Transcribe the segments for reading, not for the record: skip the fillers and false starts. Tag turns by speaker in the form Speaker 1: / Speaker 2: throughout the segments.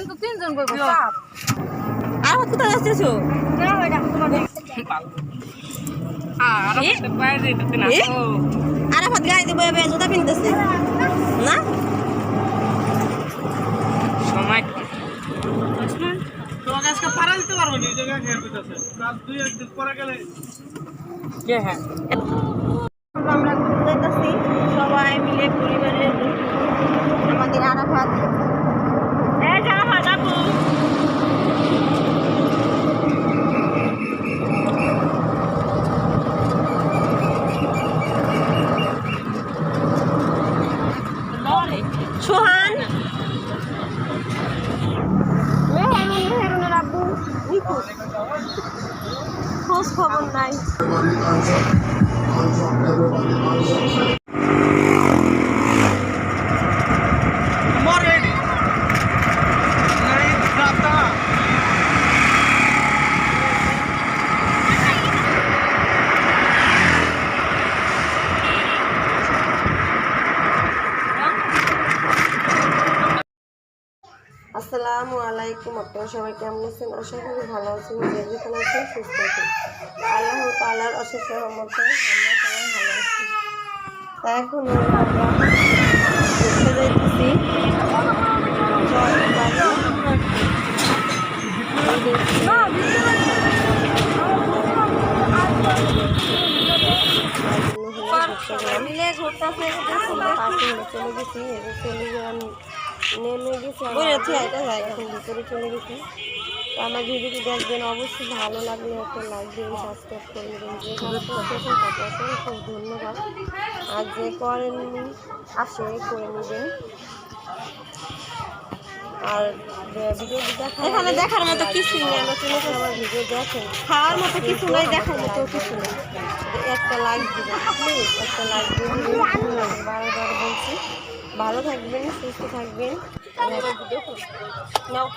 Speaker 1: তো তিনজন বইব চাপ
Speaker 2: আর কোথায় যাচ্ছো আরাফাত গাড়ি দিয়ে বয়ে জুতা পিনতেছে না
Speaker 3: সময়
Speaker 2: আমরা ঘুরতে যাচ্ছি সবাই মিলে পরিবারের আমাদের আরাফাত সোহান মেহেরুনের আব্বু খোঁজ খবর নাই আসসালামু আলাইকুম আপনারা সবাই কেমন আছেন আশা করি ভালো আছেন যে যেখানে আছেন সুস্থ আছেন আল্লাহ তাআলার অশেষ রহমতে আমরা সবাই ভালো আছি তা এখন আমরা ঘুরতে যাইতেছি মিলে ঘুরতে চলে গেছি নেমে গেছি এখন ভিতরে চলে গেছি আমার ভিডিওটি দেখবেন অবশ্যই ভালো লাগলে একটা লাইক দিন সাবস্ক্রাইব করে নেবেন যে খুব ধন্যবাদ আর যে করেননি আসে করে নেবেন আর ভিডিওটি এখানে দেখার মতো কিছু নেই আমরা চলে গেলে আমার ভিডিও দেখেন খাওয়ার মতো কিছু নাই দেখার মতো কিছু নেই একটা লাইক দিবেন প্লিজ একটা লাইক দিবেন বারবার বলছি ভালো থাকবেন সুস্থ থাকবেন নাও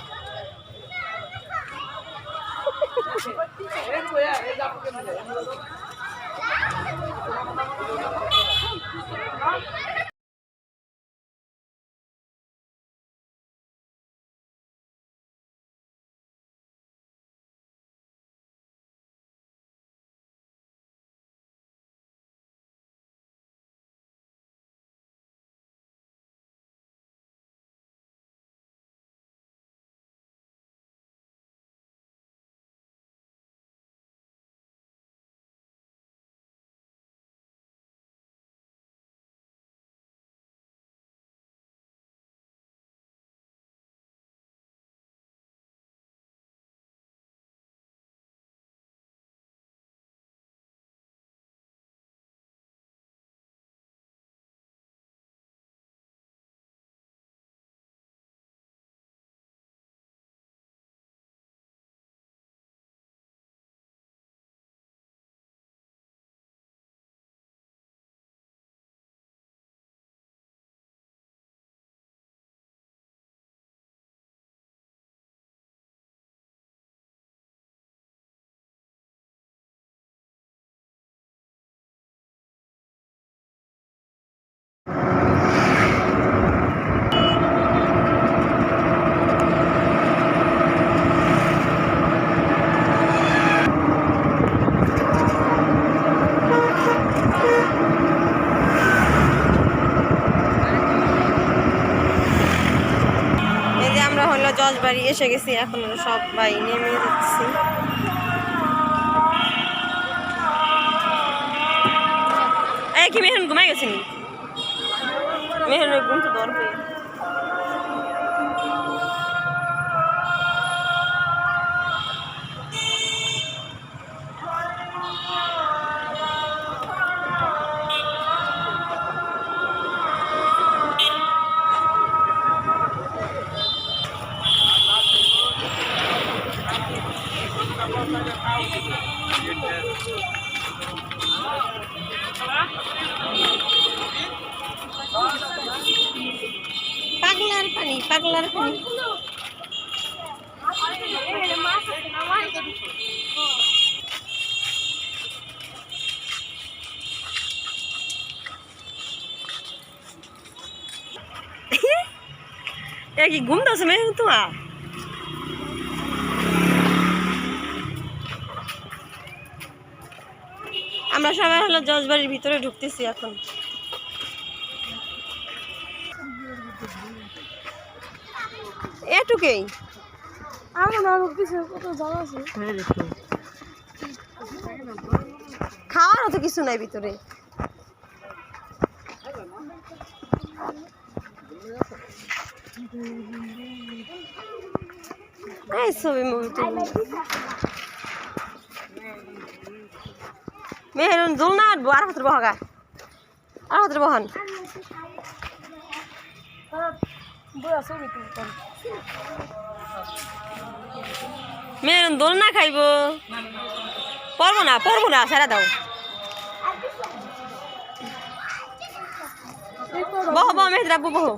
Speaker 2: জজবাড়ি এসে গেছি এখন সবাই নেমে যাচ্ছি কি মেহরুন ঘুমাই গেছেন মেহরুনের ঘুম তো দর হয়ে পাগলার পানি পাগলার পানি এ কি ঘুম দাও মেহেরুন তোমার? আমরা সবাই হলো জজবাড়ির ভিতরে ঢুকতেছি এখন। এটুকুই খাওয়ার তো কিছু নাই ভিতরে। এই ছবি মুভি মেহেরুন দোল না আটবো আর হাতের বহাগা আর হাতের বহান মেহেরুন দোল না খাইব পড়বো না সারা দাও বহ বহ মেহের আব্বু বহ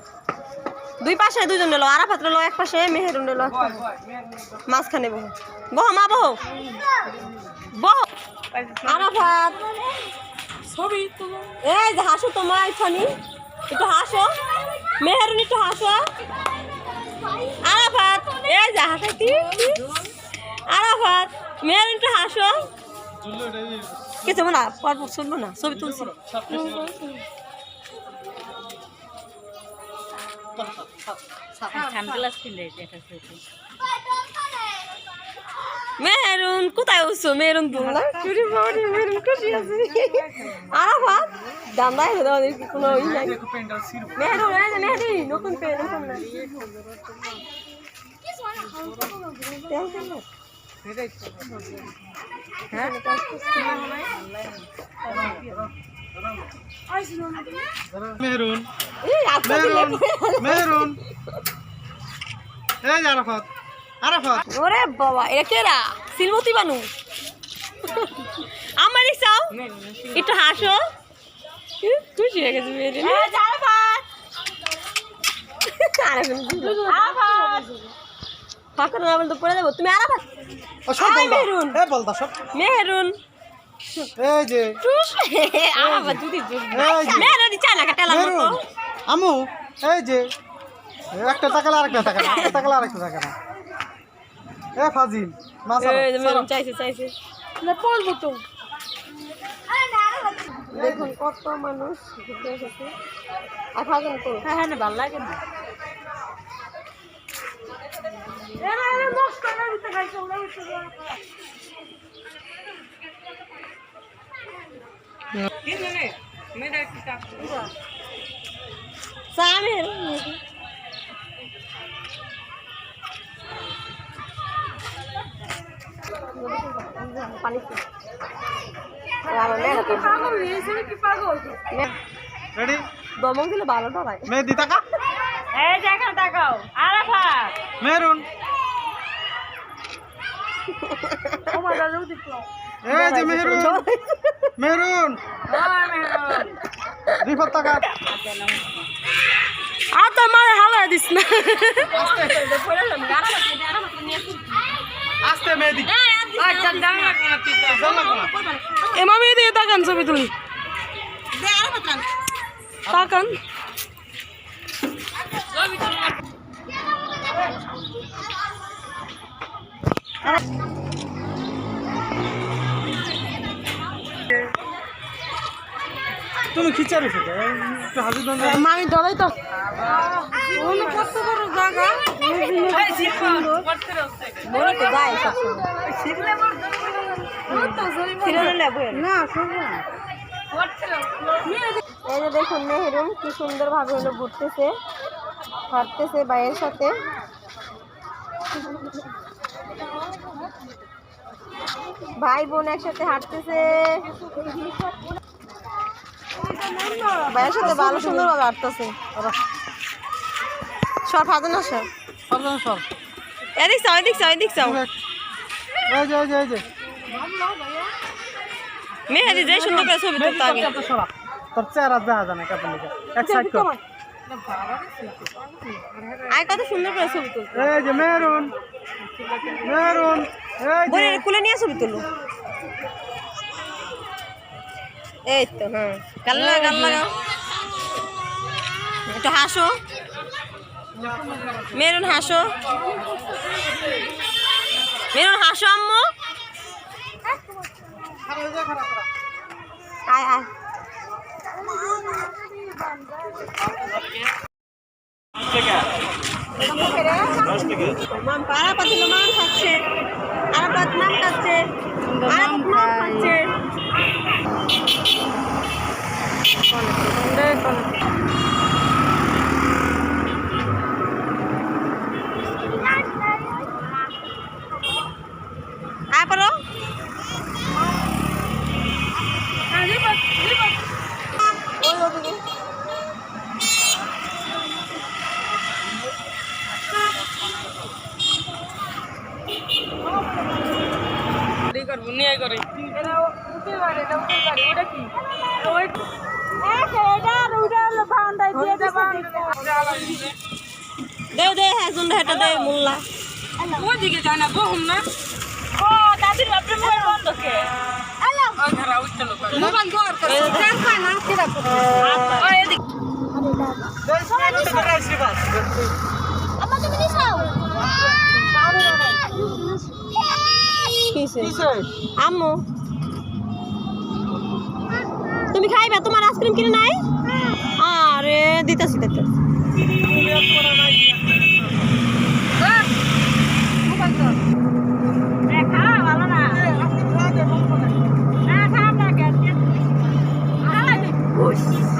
Speaker 2: দুই পাশে দুজন লো আরাফাত লো এক পাশে মেহেরুন লো মাঝখানে বহ বহ মা বহ বহ আরাফাত এই যে হাসো তোমার ফনি একটু হাসো মেহেরুন একটু হাসো আরাফাত এই যে হাসাইতি আরাফাত মেহেরুন একটু হাসো কিছু না পর্ব শুনবো না ছবি তুলছি মেহেরুন কোথায় উঠছো মেহেরুন দুলা মেহেরুন খুশি আছে আরাফাত দান্দাই ওদের কোনো ই নাই মেহেরুন মেহেরুন নতুন পেয়ে নতুন না
Speaker 3: মেহেরুন মেহেরুন মেহেরুন এই আরাফাত আরাফাত
Speaker 2: ওরে বাবা এটা কেরা সিলমতি বানু আমার চাও একটু হাসো খুশি হয়ে গেছে ফাঁকা না বলতে পড়ে যাবো তুমি আরাফাত মেহেরুন মেহেরুন
Speaker 3: এই যে
Speaker 2: আরাফাত যদি মেহেরুন চায় না কাটালাম
Speaker 3: আমু এই যে একটা টাকা আরেকটা টাকা একটা টাকা আরেকটা টাকা না এ ফাজিল
Speaker 2: মেহেরুন চাইছে না পড়বো তো দেখুন কত মানুষ ঘুরতে এসেছে আর ফাজন তো হ্যাঁ না ভালো লাগে না
Speaker 3: রেডি
Speaker 2: দমন দিলে ভালো টাকায়
Speaker 3: মেহেদি টাকা
Speaker 2: এই যে এখানে তাকাও আরাফাত
Speaker 3: মেহেরুন এই যে মেহেরুন মেহেরুন রিফাত টাকা
Speaker 2: আর তো মারে হাওয়া দিস না
Speaker 3: আস্তে মেহেদি
Speaker 2: এমামি দিয়ে তাকান ছবি তুলি তাকান
Speaker 3: তুমি খিচারি খেতে হাজির
Speaker 2: মামি ডরাই তো কত বড় জায়গা মনে তো যায় এই যে দেখুন মেহেরুন কি সুন্দর ভাবে হলো ঘুরতেছে হাঁটতেছে ভাইয়ের সাথে ভাই বোন একসাথে হাঁটতেছে ভাইয়ের সাথে ভালো সুন্দর ভাবে হাঁটতেছে সব হাতে না সব
Speaker 3: সব
Speaker 2: এদিক চাও এদিক চাও এদিক চাও
Speaker 3: এই যে এই যে এই যে
Speaker 2: মেহেদি যে সুন্দর করে ছবি তুলতে আগে
Speaker 3: তোর চেহারা দেখা যায় না কাপড় লিখে এক সাইড কর
Speaker 2: আয় কত সুন্দর করে ছবি তুলতে
Speaker 3: এই যে মেহেরুন মেহেরুন এই যে
Speaker 2: বোনের কুলে নিয়ে ছবি তুলো এই তো হ্যাঁ গাল লাগাও একটু হাসো মেরুন হাসো, মেরুন হাসো আম্মু। আয় আয় মাম আরাপাত দিল, মাম খাচ্ছে, আরাপাত মাম খাচ্ছে, আরাপাত মাম খাচ্ছে। আয় পড়ো। ওই ওদিকে দে দে হ্যাঁ জুন্ডা হেটা দে মোল্লা
Speaker 1: ওদিকে যায় না বহুম না ও দাদির বাপরে মোবাইল বন্ধ কে আলো ও ধরা উঠতে লোক মোবাইল দর করে কাকা না কিরা ও এদিকে দই সময় দিছ রাইছি বাস আমা তুমি দিছাও
Speaker 2: কিসে আম্মু তুমি খাইবা? তোমার আইসক্রিম কিনে নাই? আরে দিতেছি দেখতে
Speaker 1: মোবাইল দর দেখা ভালো না না খারাপ লাগে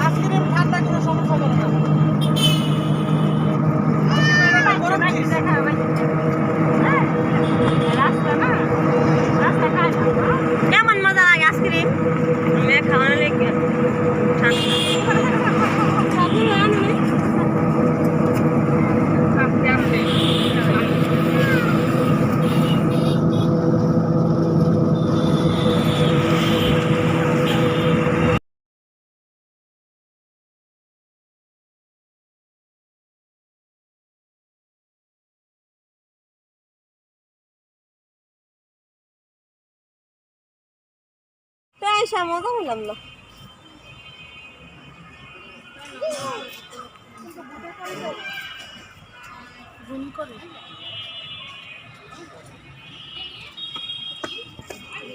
Speaker 1: আইসক্রিম ঠান্ডা কোনো সমস্যা হবে না দেখা ভাই রাস্তা না রাস্তা খাই
Speaker 2: কেমন মজা লাগে আইসক্রিম? আমি খাওয়ানো লেগে আইসা মজা হইলাম না।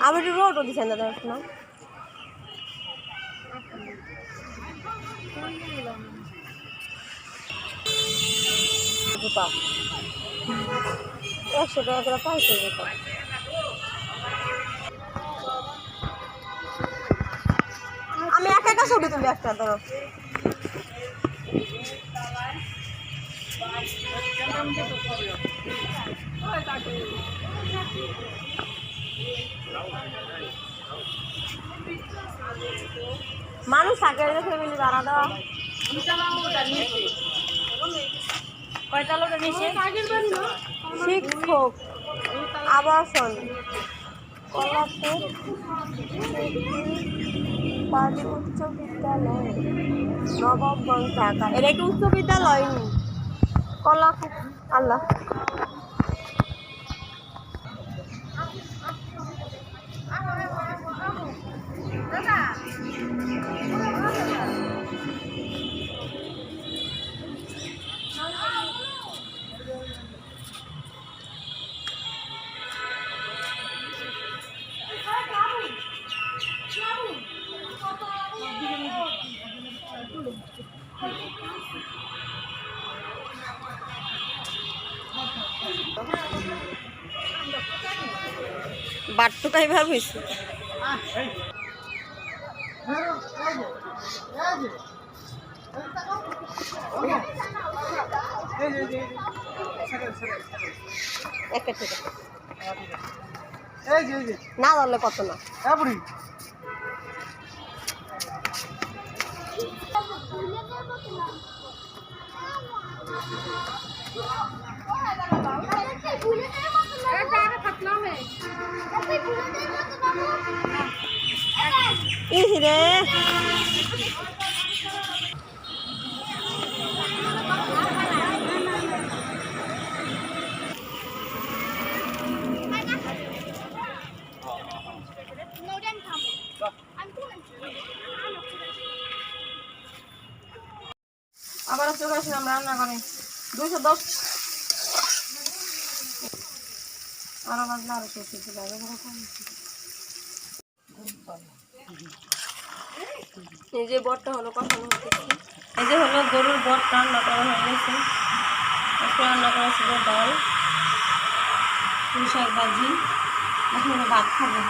Speaker 2: আবার রোডও দিচ্ছেন দাদা না জুতা 100 টাকা করে পাইছে জুতা। আমি একা একা ছবি তুলি একটা ধরো মানুষ থাকে ফ্যামিলি ভাড়া দেওয়া
Speaker 1: কয়টা লোক নিছে
Speaker 2: শিক্ষক আবাসন কলাপুর পার্টি উচ্চ বিদ্যালয় নবাবগঞ্জ ঢাকা। এটা একটু উচ্চ বিদ্যালয় কলাপুর আল্লাহ বাট্টু কাইবার হয়েছে না ধরলে কত না ইরে
Speaker 1: আবার চলে আসলাম রান্না করে
Speaker 2: 210 আরো বাজনা আরো শেষ লাগে এই যে বটটা হলো কষানো হচ্ছে এই যে হলো গরুর বট রান্না করা হয়ে গেছে আজকে রান্না করা ছিল ডাল পুঁই শাক ভাজি এখন ভাত খাবো